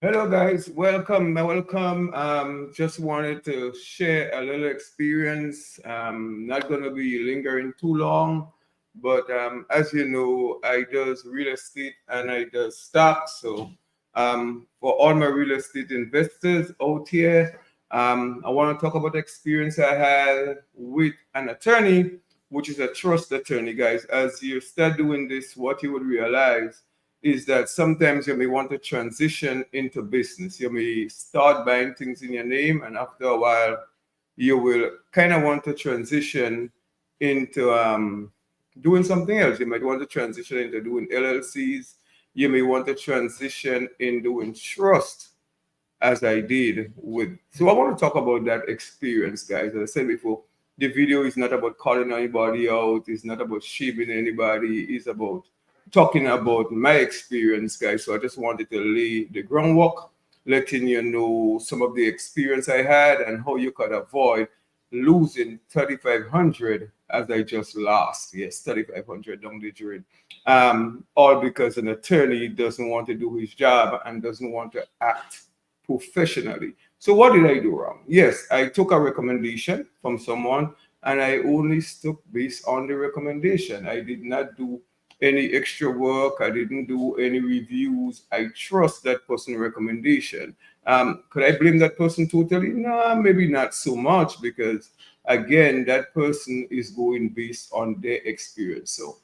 Hello, guys. Welcome. Just wanted to share a little experience. Not going to be lingering too long, but as you know, I does real estate and I does stocks. So, for all my real estate investors out here, I want to talk about the experience I had with an attorney, which is a trust attorney, guys. As you start doing this, what you would realize is that sometimes you may want to transition into business. You may start buying things in your name, and after a while, you will kind of want to transition into doing something else. You might want to transition into doing LLCs. You may want to transition in doing trust, as I did with. So I want to talk about that experience, guys. As I said before, the video is not about calling anybody out. It's not about shaming anybody. It's about talking about my experience, guys. So I just wanted to lay the groundwork, letting you know some of the experience I had and how you could avoid losing 3,500 as I just lost. Yes, 3,500 down the drain. All because an attorney doesn't want to do his job and doesn't want to act professionally. So what did I do wrong? Yes, I took a recommendation from someone and I only stuck based on the recommendation. I did not do any extra work. I didn't do any reviews. I trust that person recommendation. Could I blame that person totally? No, maybe not so much because again, that person is going based on their experience. So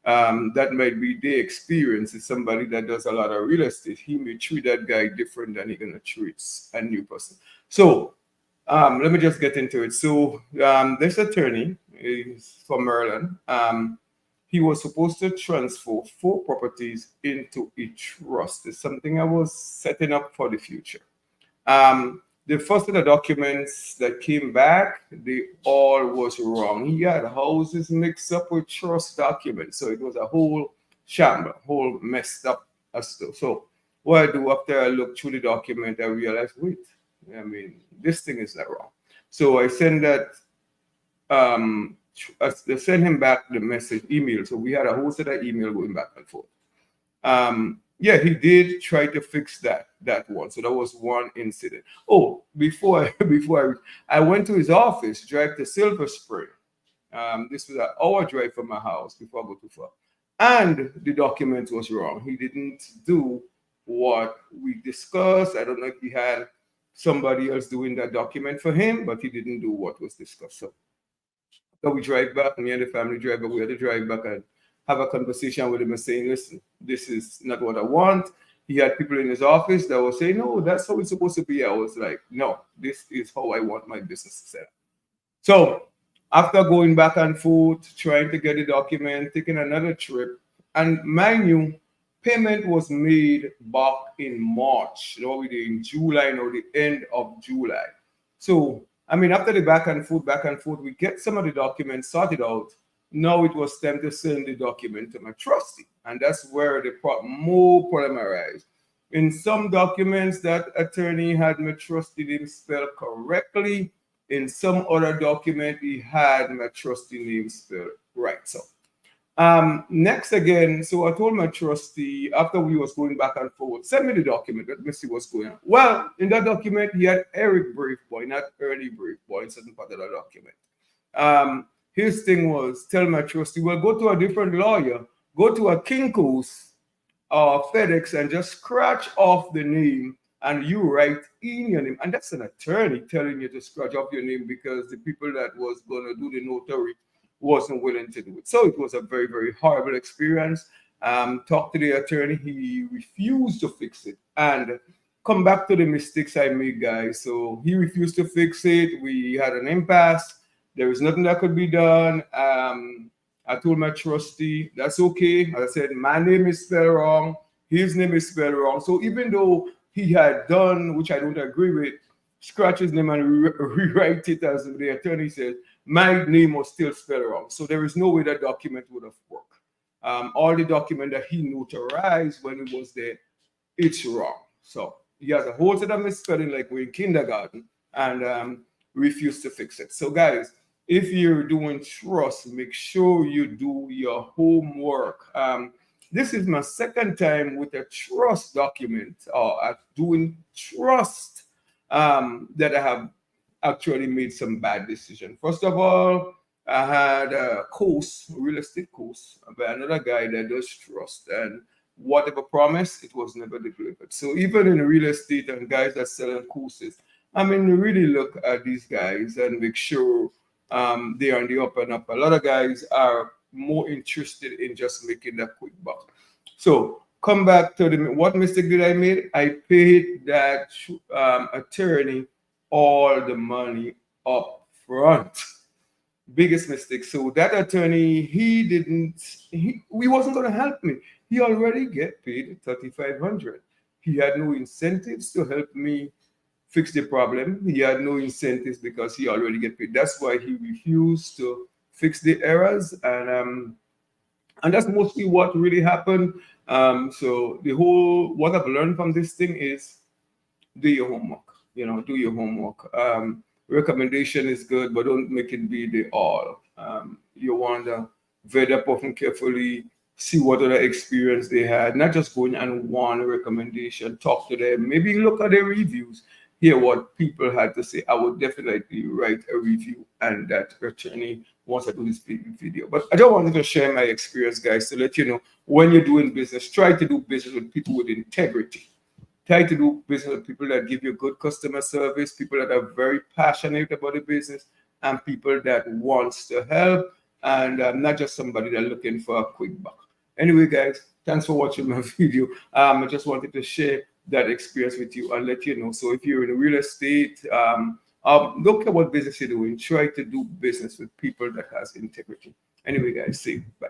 that might be their experience. It's somebody that does a lot of real estate. He may treat that guy different than he's gonna treat a new person. So let me just get into it. So this attorney is from Maryland. He was supposed to transfer 4 properties into a trust. It's something I was setting up for the future. The first of the documents that came back, they all was wrong. He had houses mixed up with trust documents, so it was a whole shamble, whole messed up stuff. So what I do after I look through the document, I realized, wait, I mean, this thing is not wrong. So I send that they send him back the message email. So we had a whole set of email going back and forth. Yeah, he did try to fix that one. So that was one incident. Oh, before I went to his office, drive to Silver Spring. This was an hour drive from my house before I go too far. And the document was wrong. He didn't do what we discussed. I don't know if he had somebody else doing that document for him, but he didn't do what was discussed. So we drive back, me and the family drive back. We had to drive back and have a conversation with him and saying, listen, this is not what I want. He had people in his office that were saying, no, that's how it's supposed to be. I was like, no, this is how I want my business to set up. So after going back and forth, trying to get the document, taking another trip, and mind you, payment was made back in March. You know, we did in July, or the end of July. So I mean, after the back and forth, we get some of the documents sorted out. Now it was time to send the document to my trustee, and that's where the more problem arise. In some documents, that attorney had my trustee name spelled correctly. In some other document, he had my trustee name spelled right. So next again, so I told my trustee after we was going back and forth, send me the document. Let me see what's going on. Well, in that document, he had Eric Braveboy, not Ernie Braveboy, in certain part of the document. His thing was tell my trustee, well, go to a different lawyer, go to a Kinko's FedEx and just scratch off the name and you write in your name. And that's an attorney telling you to scratch off your name because the people that was going to do the notary wasn't willing to do it. So it was a very, very horrible experience. Talked to the attorney, he refused to fix it and come back to the mistakes I made, guys. So he refused to fix it. We had an impasse. There was nothing that could be done. I told my trustee, that's okay. I said, my name is spelled wrong. His name is spelled wrong. So even though he had done, which I don't agree with, scratch his name and rewrite it as the attorney said, my name was still spelled wrong. So there is no way that document would have worked. All the document that he notarized when it was there, it's wrong. So he has a whole set of misspelling like we're in kindergarten and refused to fix it. So guys, if you're doing trust, make sure you do your homework. This is my second time with a trust document or doing trust that I have actually made some bad decision. First of all, I had a course, a real estate course, by another guy that does trust, and whatever promise, it was never delivered. So even in real estate and guys that selling courses, I mean, really look at these guys and make sure they are on the up and up. A lot of guys are more interested in just making that quick buck. So come back to what mistake did I make? I paid that attorney all the money up front. Biggest mistake. So that attorney, he wasn't going to help me. He already get paid 3,500. He had no incentives to help me fix the problem. He had no incentives because he already get paid. That's why he refused to fix the errors, and that's mostly what really happened. So the whole what I've learned from this thing is do your homework. Do your homework. Recommendation is good, but don't make it be the all. You want to vet that person carefully, see what other experience they had, not just going on one recommendation. Talk to them, maybe look at their reviews, hear what people had to say. I would definitely write a review, and that attorney once I do this video. But I just wanted to share my experience, guys, to let you know when you're doing business, try to do business with people with integrity. Try to do business with people that give you good customer service, people that are very passionate about the business, and people that wants to help, and not just somebody that looking for a quick buck. Anyway, guys, thanks for watching my video. I just wanted to share that experience with you and let you know. So if you're in real estate, look at what business you're doing. Try to do business with people that has integrity. Anyway, guys, see you. Bye.